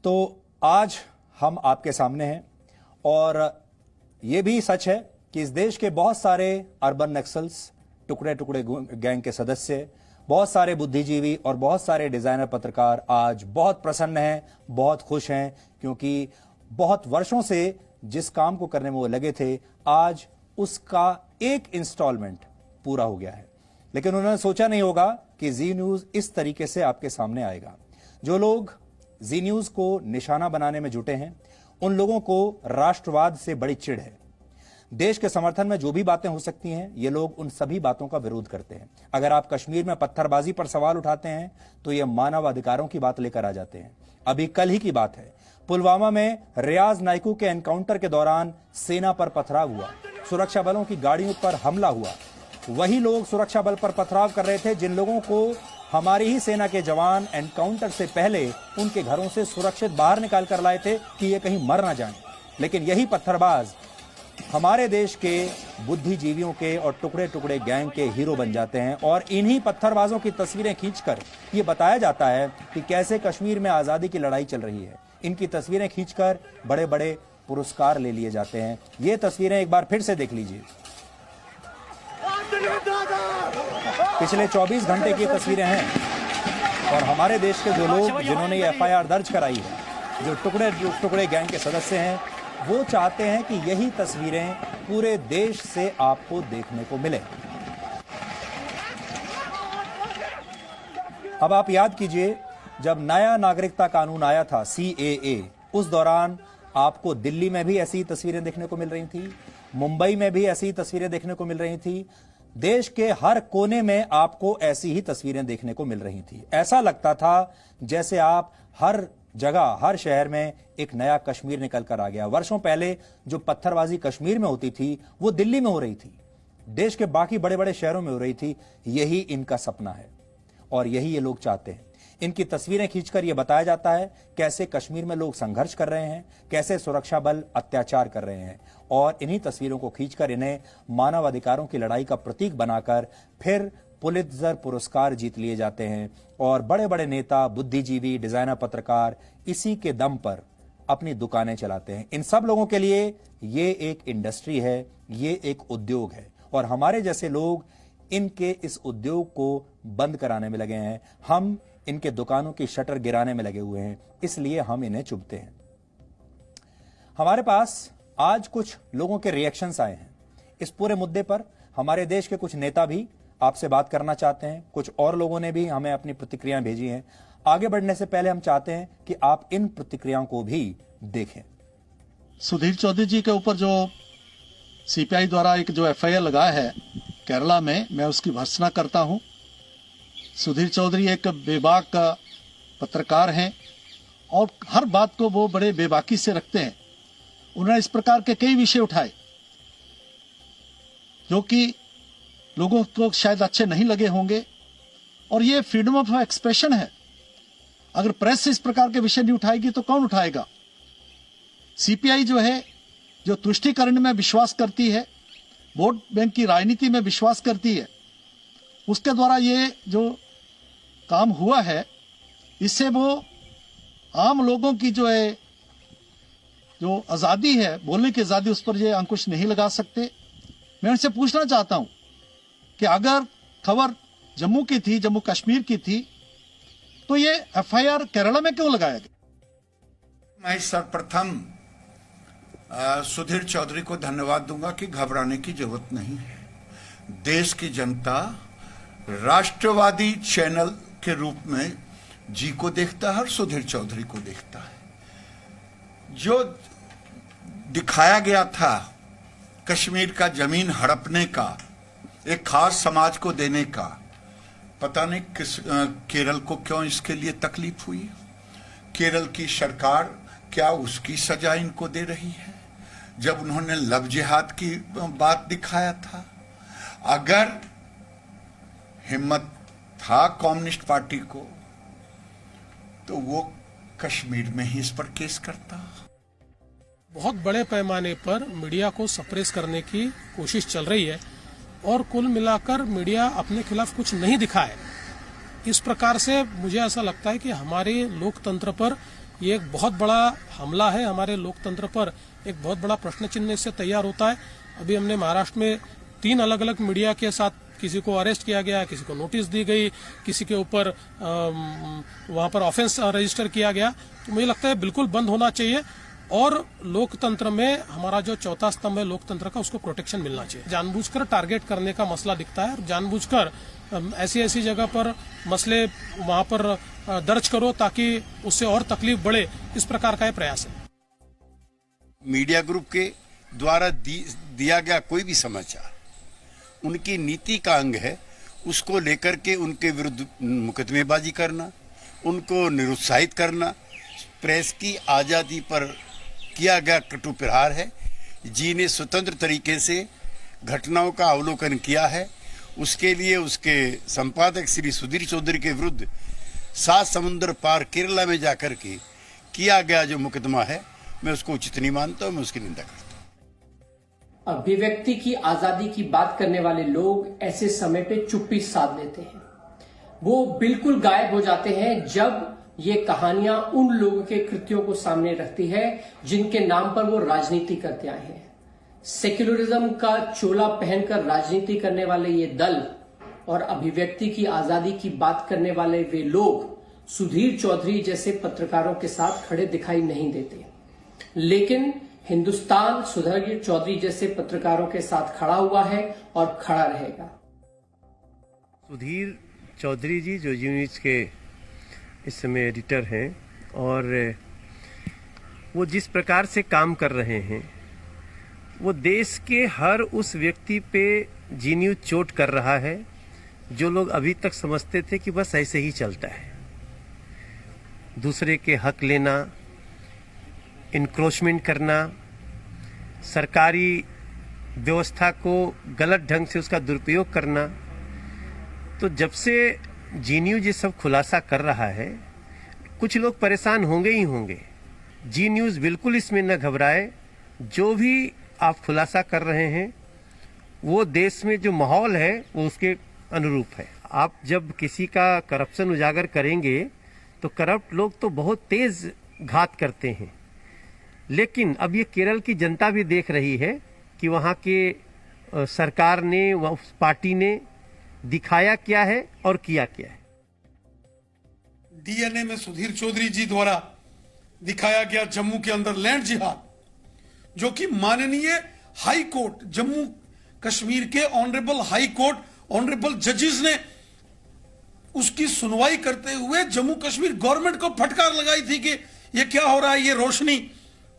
तो आज हम आपके सामने हैं और ये भी सच है कि इस देश के बहुत सारे अर्बन नक्सल्स, टुकड़े टुकड़े गैंग के सदस्य, बहुत सारे बुद्धिजीवी और बहुत सारे डिजाइनर पत्रकार आज बहुत प्रसन्न हैं, बहुत खुश हैं, क्योंकि बहुत वर्षों से जिस काम को करने में वो लगे थे, आज उसका एक इंस्टॉलमेंट पूरा हो गया है। लेकिन उन्होंने सोचा नहीं होगा कि जी न्यूज इस तरीके से आपके सामने आएगा। जो लोग जी न्यूज को निशाना बनाने में जुटे हैं, उन लोगों को राष्ट्रवाद से बड़ी चिढ़ है। देश के समर्थन में जो भी बातें हो सकती हैं, ये लोग उन सभी बातों का विरोध करते हैं। अगर आप कश्मीर में पत्थरबाजी पर सवाल उठाते हैं तो ये मानव अधिकारों की बात लेकर आ जाते हैं। अभी कल ही की बात है, पुलवामा में रियाज नाइकू के एनकाउंटर के दौरान सेना पर पथराव हुआ, सुरक्षा बलों की गाड़ियों पर हमला हुआ। वही लोग सुरक्षा बल पर पथराव कर रहे थे जिन लोगों को हमारी ही सेना के जवान एनकाउंटर से पहले उनके घरों से सुरक्षित बाहर निकाल कर लाए थे कि ये कहीं मर ना जाएं। लेकिन यही पत्थरबाज हमारे देश के बुद्धिजीवियों के और टुकड़े टुकड़े गैंग के हीरो बन जाते हैं और इन्हीं पत्थरबाजों की तस्वीरें खींचकर ये बताया जाता है कि कैसे कश्मीर में आजादी की लड़ाई चल रही है। इनकी तस्वीरें खींचकर बड़े बड़े पुरस्कार ले लिए जाते हैं। ये तस्वीरें एक बार फिर से देख लीजिए। पिछले 24 घंटे की तस्वीरें हैं और हमारे देश के जो लोग जिन्होंने ये एफआईआर दर्ज कराई है, जो टुकड़े गैंग के सदस्य हैं, वो चाहते हैं कि यही तस्वीरें पूरे देश से आपको देखने को मिले। अब आप याद कीजिए, जब नया नागरिकता कानून आया था CAA, उस दौरान आपको दिल्ली में भी ऐसी तस्वीरें देखने को मिल रही थी, मुंबई में भी ऐसी तस्वीरें देखने को मिल रही थी, देश के हर कोने में आपको ऐसी ही तस्वीरें देखने को मिल रही थी। ऐसा लगता था जैसे आप हर जगह, हर शहर में एक नया कश्मीर निकल कर आ गया। वर्षों पहले जो पत्थरबाजी कश्मीर में होती थी, वो दिल्ली में हो रही थी, देश के बाकी बड़े बड़े शहरों में हो रही थी। यही इनका सपना है और यही ये लोग चाहते हैं। इनकी तस्वीरें खींचकर यह बताया जाता है कैसे कश्मीर में लोग संघर्ष कर रहे हैं, कैसे सुरक्षा बल अत्याचार कर रहे हैं, और इन्हीं तस्वीरों को खींचकर इन्हें मानव अधिकारों की लड़ाई का प्रतीक बनाकर फिर पुलित्जर पुरस्कार जीत लिए जाते हैं। और बड़े बड़े नेता, बुद्धिजीवी, डिजाइनर, पत्रकार इसी के दम पर अपनी दुकानें चलाते हैं। इन सब लोगों के लिए ये एक इंडस्ट्री है, ये एक उद्योग है और हमारे जैसे लोग इनके इस उद्योग को बंद कराने में लगे हैं। हम इनके दुकानों की शटर गिराने में लगे हुए हैं, इसलिए हम इन्हें चुभते हैं। हमारे पास आज कुछ लोगों के रिएक्शंस आए हैं इस पूरे मुद्दे पर। हमारे देश के कुछ नेता भी आपसे बात करना चाहते हैं, कुछ और लोगों ने भी हमें अपनी प्रतिक्रियाएं भेजी हैं। आगे बढ़ने से पहले हम चाहते हैं कि आप इन प्रतिक्रियाओं को भी देखें। सुधीर चौधरी जी के ऊपर जो सीपीआई द्वारा एक जो एफआईआर लगाया है केरला में, मैं उसकी भर्त्सना करता हूं। सुधीर चौधरी एक बेबाक पत्रकार हैं और हर बात को वो बड़े बेबाकी से रखते हैं। उन्होंने इस प्रकार के कई विषय उठाए जो कि लोगों को शायद अच्छे नहीं लगे होंगे, और ये फ्रीडम ऑफ एक्सप्रेशन है। अगर प्रेस इस प्रकार के विषय नहीं उठाएगी तो कौन उठाएगा? सीपीआई जो है, जो तुष्टीकरण में विश्वास करती है, वोट बैंक की राजनीति में विश्वास करती है, उसके द्वारा ये जो काम हुआ है, इससे वो आम लोगों की जो है, जो आजादी है, बोलने की आजादी, उस पर ये अंकुश नहीं लगा सकते। मैं उनसे पूछना चाहता हूं कि अगर खबर जम्मू की थी, जम्मू कश्मीर की थी, तो ये एफआईआर केरला में क्यों लगाया गया? मैं सर्वप्रथम सुधीर चौधरी को धन्यवाद दूंगा कि घबराने की जरूरत नहीं है। देश की जनता राष्ट्रवादी चैनल के रूप में जी को देखता है और सुधीर चौधरी को देखता है। जो दिखाया गया था कश्मीर का जमीन हड़पने का, एक खास समाज को देने का, पता नहीं किस केरल को क्यों इसके लिए तकलीफ हुई। केरल की सरकार क्या उसकी सजा इनको दे रही है जब उन्होंने लव जिहाद की बात दिखाया था? अगर हिम्मत था कम्युनिस्ट पार्टी को तो वो कश्मीर में ही इस पर केस करता। बहुत बड़े पैमाने पर मीडिया को सप्रेस करने की कोशिश चल रही है और कुल मिलाकर मीडिया अपने खिलाफ कुछ नहीं दिखाए। इस प्रकार से मुझे ऐसा लगता है कि हमारे लोकतंत्र पर ये एक बहुत बड़ा हमला है हमारे लोकतंत्र पर, एक बहुत बड़ा प्रश्न चिन्ह इससे तैयार होता है। अभी हमने महाराष्ट्र में 3 अलग अलग मीडिया के साथ किसी को अरेस्ट किया गया, किसी को नोटिस दी गई, किसी के ऊपर वहां पर ऑफेंस रजिस्टर किया गया। तो मुझे लगता है बिल्कुल बंद होना चाहिए और लोकतंत्र में हमारा जो चौथा स्तंभ है लोकतंत्र का, उसको प्रोटेक्शन मिलना चाहिए। जानबूझकर टारगेट करने का मसला दिखता है और जानबूझकर ऐसी जगह पर मसले वहां पर दर्ज करो ताकि उससे और तकलीफ बढ़े, इस प्रकार का ये प्रयास है। मीडिया ग्रुप के द्वारा दिया गया कोई भी समाचार उनकी नीति का अंग है, उसको लेकर के उनके विरुद्ध मुकदमेबाजी करना, उनको निरुत्साहित करना प्रेस की आजादी पर किया गया कटु प्रहार है। जिन्हें स्वतंत्र तरीके से घटनाओं का अवलोकन किया है, उसके लिए उसके संपादक श्री सुधीर चौधरी के विरुद्ध 7 समुद्र पार केरला में जाकर के किया गया जो मुकदमा है, मैं उसको उचित नहीं मानता हूं, मैं उसकी निंदा करता हूं। अभिव्यक्ति की आजादी की बात करने वाले लोग ऐसे समय पे चुप्पी साध लेते हैं। वो बिल्कुल गायब हो जाते हैं जब ये कहानियां उन लोगों के कृत्यों को सामने रखती है जिनके नाम पर वो राजनीति करते आए हैं। सेक्युलरिज्म का चोला पहनकर राजनीति करने वाले ये दल और अभिव्यक्ति की आजादी की बात करने वाले वे लोग सुधीर चौधरी जैसे पत्रकारों के साथ खड़े दिखाई नहीं देते, लेकिन हिंदुस्तान सुधीर चौधरी जैसे पत्रकारों के साथ खड़ा हुआ है और खड़ा रहेगा। सुधीर चौधरी जी जो जी न्यूज के इस समय एडिटर हैं और वो जिस प्रकार से काम कर रहे हैं, वो देश के हर उस व्यक्ति पे जी न्यूज चोट कर रहा है जो लोग अभी तक समझते थे कि बस ऐसे ही चलता है। दूसरे के हक लेना, इंक्रोचमेंट करना, सरकारी व्यवस्था को गलत ढंग से उसका दुरुपयोग करना। तो जब से जी न्यूज ये सब खुलासा कर रहा है, कुछ लोग परेशान होंगे ही होंगे। जी न्यूज बिल्कुल इसमें न घबराए। जो भी आप खुलासा कर रहे हैं वो देश में जो माहौल है वो उसके अनुरूप है। आप जब किसी का करप्शन उजागर करेंगे तो करप्ट लोग तो बहुत तेज घात करते हैं, लेकिन अब ये केरल की जनता भी देख रही है कि वहाँ के सरकार ने, उस पार्टी ने दिखाया क्या है और किया क्या है। डीएनए में सुधीर चौधरी जी द्वारा दिखाया गया जम्मू के अंदर लैंड जिहाद, जो कि माननीय हाई कोर्ट, जम्मू कश्मीर के ऑनरेबल हाई कोर्ट, ऑनरेबल जजेस ने उसकी सुनवाई करते हुए जम्मू कश्मीर गवर्नमेंट को फटकार लगाई थी कि ये क्या हो रहा है, ये रोशनी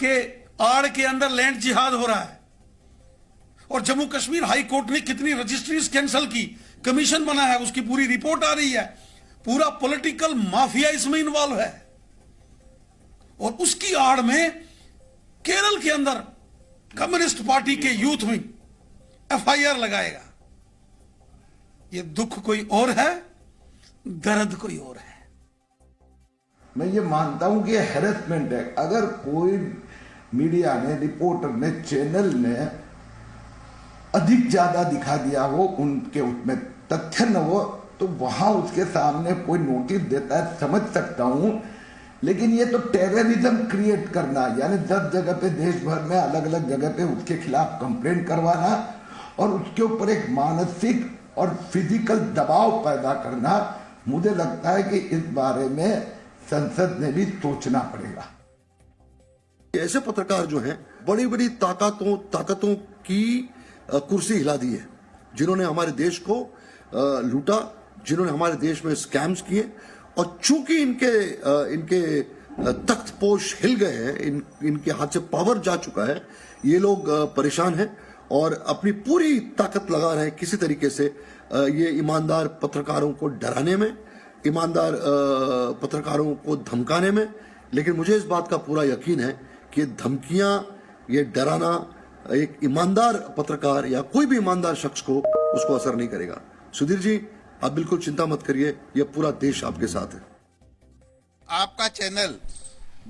के आड़ के अंदर लैंड जिहाद हो रहा है। और जम्मू कश्मीर हाई कोर्ट ने कितनी रजिस्ट्रीज कैंसिल की, कमीशन बना है, उसकी पूरी रिपोर्ट आ रही है। पूरा पॉलिटिकल माफिया इसमें इन्वॉल्व है और उसकी आड़ में केरल के अंदर कम्युनिस्ट पार्टी के यूथ विंग एफआईआर लगाएगा। ये दुख कोई और है, दर्द कोई और है। मैं ये मानता हूं कि ये हैरेसमेंट है। अगर कोई मीडिया ने, रिपोर्टर ने, चैनल ने अधिक ज्यादा दिखा दिया हो, उनके उसमें तथ्य न हो, तो वहां उसके सामने कोई नोटिस देता है, समझ सकता हूं। लेकिन ये तो टेररिज्म क्रिएट करना, यानी 10 जगह पे देश भर में अलग अलग जगह पे उसके खिलाफ कंप्लेंट करवाना और उसके ऊपर एक मानसिक और फिजिकल दबाव पैदा करना, मुझे लगता है कि इस बारे में संसद ने भी सोचना पड़ेगा। ऐसे पत्रकार जो हैं बड़ी बड़ी ताकतों की कुर्सी हिला दी है, जिन्होंने हमारे देश को लूटा, जिन्होंने हमारे देश में स्कैम्स किए, और चूंकि इनके तख्तपोश हिल गए हैं, इनके हाथ से पावर जा चुका है, ये लोग परेशान हैं और अपनी पूरी ताकत लगा रहे हैं किसी तरीके से ये ईमानदार पत्रकारों को डराने में, ईमानदार पत्रकारों को धमकाने में। लेकिन मुझे इस बात का पूरा यकीन है कि ये धमकियां, ये डराना एक ईमानदार पत्रकार या कोई भी ईमानदार शख्स को उसको असर नहीं करेगा। सुधीर जी, आप बिल्कुल चिंता मत करिए, यह पूरा देश आपके साथ है। आपका चैनल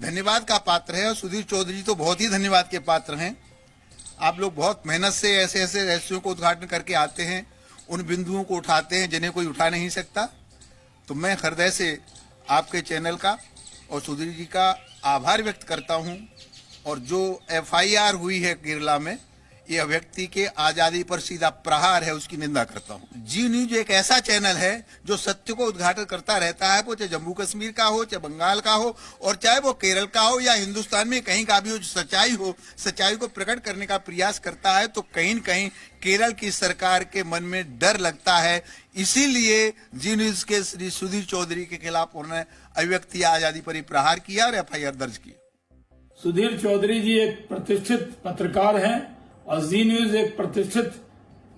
धन्यवाद का पात्र है और सुधीर चौधरी तो बहुत ही धन्यवाद के पात्र हैं। आप लोग बहुत मेहनत से ऐसे ऐसे रहस्यों को उद्घाटन करके आते हैं, उन बिंदुओं को उठाते हैं जिन्हें कोई उठा नहीं सकता। तो मैं हृदय से आपके चैनल का और सुधीर जी का आभार व्यक्त करता हूं और जो एफआईआर हुई है केरला में, यह व्यक्ति के आजादी पर सीधा प्रहार है, उसकी निंदा करता हूं। जी न्यूज एक ऐसा चैनल है जो सत्य को उद्घाटन करता रहता है, वो चाहे जम्मू कश्मीर का हो, चाहे बंगाल का हो, और चाहे वो केरल का हो या हिंदुस्तान में कहीं का भी हो। जो सच्चाई को प्रकट करने का प्रयास करता है, तो कहीं न कहीं केरल की सरकार के मन में डर लगता है। इसीलिए जी न्यूज के श्री सुधीर चौधरी के खिलाफ उन्होंने अभिव्यक्ति आजादी पर ही प्रहार किया और एफआईआर दर्ज की। सुधीर चौधरी जी एक प्रतिष्ठित पत्रकार हैं और जी न्यूज एक प्रतिष्ठित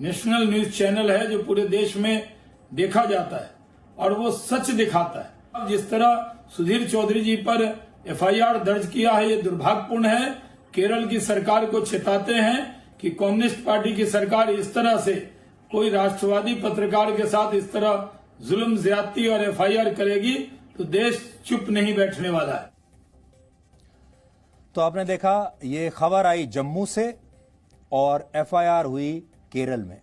नेशनल न्यूज चैनल है जो पूरे देश में देखा जाता है और वो सच दिखाता है। अब जिस तरह सुधीर चौधरी जी पर एफआईआर दर्ज किया है, ये दुर्भाग्यपूर्ण है। केरल की सरकार को चेताते हैं कि कम्युनिस्ट पार्टी की सरकार इस तरह से कोई राष्ट्रवादी पत्रकार के साथ इस तरह जुल्म ज्यादती और एफआईआर करेगी तो देश चुप नहीं बैठने वाला है। तो आपने देखा, ये खबर आई जम्मू से और एफआईआर हुई केरल में।